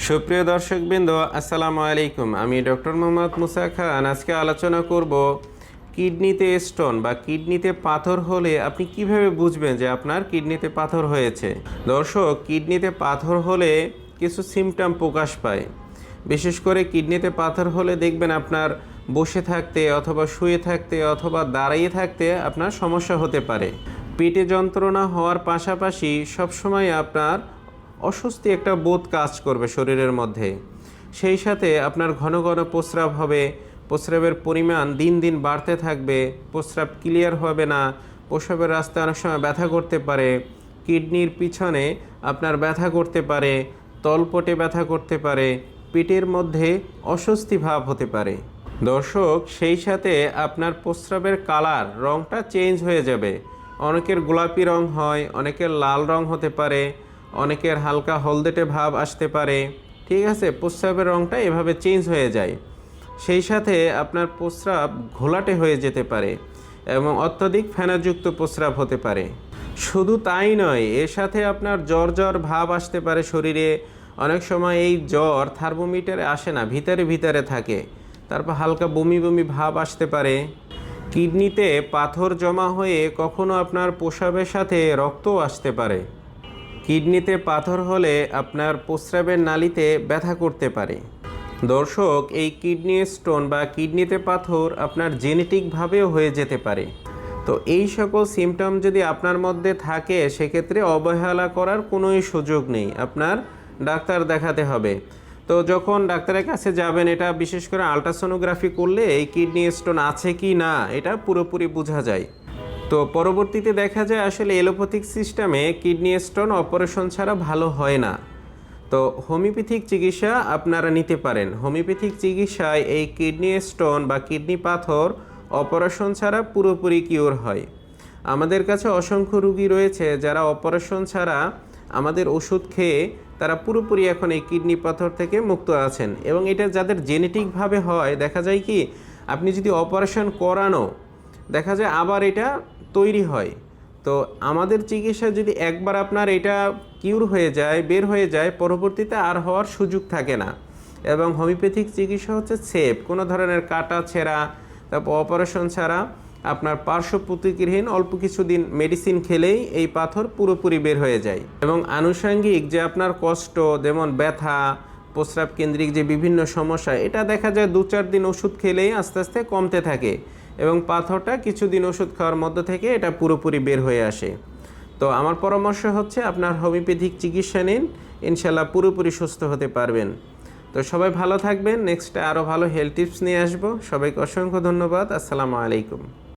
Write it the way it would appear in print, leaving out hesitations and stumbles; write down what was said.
সুপ্রিয় দর্শকবৃন্দ, আসসালামু আলাইকুম। আমি ডক্টর মোহাম্মদ মুসা খান। আজকে আলোচনা করব কিডনিতে স্টোন বা কিডনিতে পাথর হলে আপনি কিভাবে বুঝবেন যে আপনার কিডনিতে পাথর হয়েছে। দর্শক, কিডনিতে পাথর হলে কিছু সিমটম প্রকাশ পায়। বিশেষ করে কিডনিতে পাথর হলে দেখবেন আপনার বসে থাকতে অথবা শুয়ে থাকতে অথবা দাঁড়িয়ে থাকতে আপনার সমস্যা হতে পারে। পেটে যন্ত্রণা হওয়ার পাশাপাশি সবসময় আপনার অস্বস্তি একটা বোধ কাজ করবে শরীরের মধ্যে। সেই সাথে আপনার ঘন ঘন প্রস্রাব হবে, প্রস্রাবের পরিমাণ দিন দিন বাড়তে থাকবে, প্রস্রাব ক্লিয়ার হবে না, প্রস্রাবের রাস্তায় অনেক সময় ব্যথা করতে পারে, কিডনির পিছনে আপনার ব্যথা করতে পারে, তলপটে ব্যথা করতে পারে, পেটের মধ্যে অস্বস্তি ভাব হতে পারে। দর্শক, সেই সাথে আপনার প্রস্রাবের কালার রঙটা চেঞ্জ হয়ে যাবে। অনেকের গোলাপি রং হয়, অনেকের লাল রং হতে পারে, অনেকের হালকা হলদেটে ভাব আসতে পারে। ঠিক আছে, প্রস্রাবের রঙটা এভাবে চেঞ্জ হয়ে যায়। সেই সাথে আপনার প্রস্রাব ঘোলাটে হয়ে যেতে পারে এবং অত্যধিক ফেনাযুক্ত প্রস্রাব হতে পারে। শুধু তাই নয়, এর সাথে আপনার জ্বর জ্বর ভাব আসতে পারে শরীরে। অনেক সময় এই জ্বর থার্মোমিটারে আসে না, ভিতরে ভিতরে থাকে। তারপর হালকা বমি বমি ভাব আসতে পারে। কিডনিতে পাথর জমা হয়ে কখনো আপনার প্রস্রাবের সাথে রক্তও আসতে পারে। কিডনিতে পাথর হলে আপনার প্রস্রাবের নালীতে ব্যথা করতে পারে। দর্শক, এই কিডনি স্টোন বা কিডনিতে পাথর আপনার জেনেটিকভাবেও হয়ে যেতে পারে। তো এই সকল সিমটম যদি আপনার মধ্যে থাকে, সেক্ষেত্রে অবহেলা করার কোনোই সুযোগ নেই, আপনার ডাক্তার দেখাতে হবে। তো যখন ডাক্তারের কাছে যাবেন, এটা বিশেষ করে আলট্রাসোনোগ্রাফি করলে এই কিডনি স্টোন আছে কি না এটা পুরোপুরি বোঝা যায়। তো পরবর্তীতে দেখা যায় আসলে এলোপ্যাথিক সিস্টেমে কিডনি স্টোন অপারেশন ছাড়া ভালো হয় না। তো হোমিওপ্যাথিক চিকিৎসা আপনারা নিতে পারেন। হোমিওপ্যাথিক চিকিৎসায় এই কিডনি স্টোন বা কিডনি পাথর অপারেশন ছাড়া পুরোপুরি কিওর হয়। আমাদের কাছে অসংখ্য রোগী রয়েছে যারা অপারেশন ছাড়া আমাদের ওষুধ খেয়ে তারা পুরোপুরি এখন এই কিডনি পাথর থেকে মুক্ত আছেন। এবং এটা যাদের জেনেটিকভাবে হয়, দেখা যায় কি আপনি যদি অপারেশন করানো, দেখা যায় আবার এটা তৈরি হয়। তো আমাদের চিকিৎসা যদি একবার আপনার এটা কিউর হয়ে যায়, বের হয়ে যায়, পরবর্তীতে আর হওয়ার সুযোগ থাকে না। এবং হোমিওপ্যাথিক চিকিৎসা হচ্ছে সেফ, কোনো ধরনের কাটা ছেঁড়া, তারপর অপারেশন ছাড়া আপনার পার্শ্ব প্রতিক্রিয়াহীন অল্প কিছুদিন মেডিসিন খেলেই এই পাথর পুরোপুরি বের হয়ে যায়। এবং আনুষঙ্গিক যে আপনার কষ্ট, যেমন ব্যথা, প্রস্রাব কেন্দ্রিক যে বিভিন্ন সমস্যা, এটা দেখা যায় 2-4 দিন ওষুধ খেলেই আস্তে আস্তে কমতে থাকে এবং পাথরটা কিছুদিন ওষুধ খাওয়ার মধ্য থেকে এটা পুরোপুরি বের হয়ে আসে। তো আমার পরামর্শ হচ্ছে আপনার হোমিওপ্যাথিক চিকিৎসা নিন, ইনশাল্লাহ পুরোপুরি সুস্থ হতে পারবেন। তো সবাই ভালো থাকবেন। নেক্সটে আরও ভালো হেলথ টিপস নিয়ে আসবো। সবাইকে অসংখ্য ধন্যবাদ। আসসালামু আলাইকুম।